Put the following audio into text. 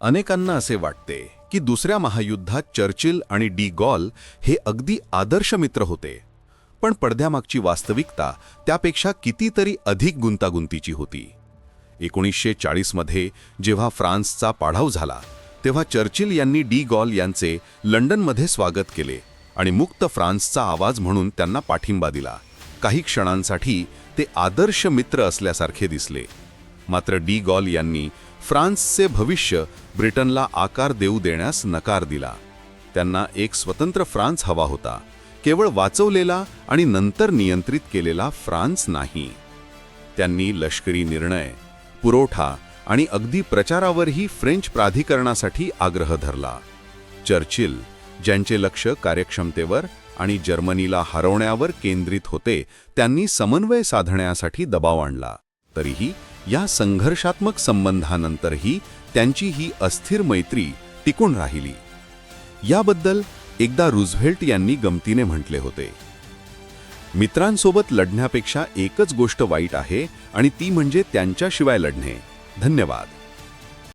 अनेकांना असे वाटते की दुसऱ्या महायुद्धात चर्चिल आणि डी गॉल हे अगदी आदर्श मित्र होते, पण पडद्यामागची वास्तविकता त्यापेक्षा कितीतरी अधिक गुंतागुंतीची होती. 1940 मध्ये जेव्हा फ्रान्सचा पाडाव झाला तेव्हा चर्चिल यांनी डी गॉल यांचे लंडनमध्ये स्वागत केले आणि मुक्त फ्रान्सचा आवाज म्हणून त्यांना पाठिंबा दिला. काही क्षणांसाठी ते आदर्श मित्र असल्यासारखे दिसले. मात्र डी गॉल यांनी फ्रान्सचे भविष्य ब्रिटनला आकार देऊ देण्यास नकार दिला. त्यांना एक स्वतंत्र फ्रान्स हवा होता, केवळ वाचवलेला आणि नंतर नियंत्रित केलेला फ्रान्स नाही. त्यांनी लष्करी निर्णय, पुरवठा आणि अगदी प्रचारावरही फ्रेंच प्राधिकरणासाठी आग्रह धरला. चर्चिल, ज्यांचे लक्ष कार्यक्षमतेवर आणि जर्मनीला हरवण्यावर केंद्रित होते, त्यांनी समन्वय साधण्यासाठी दबाव आणला. तरीही या संघर्षात्मक संबंधानंतरही त्यांची ही अस्थिर मैत्री टिकून राहिली. याबद्दल एकदा रूझवेल्ट यांनी गमतीने म्हटले होते, मित्रांसोबत लढण्यापेक्षा एकच गोष्ट वाईट आहे आणि ती म्हणजे त्यांच्याशिवाय लढणे. धन्यवाद.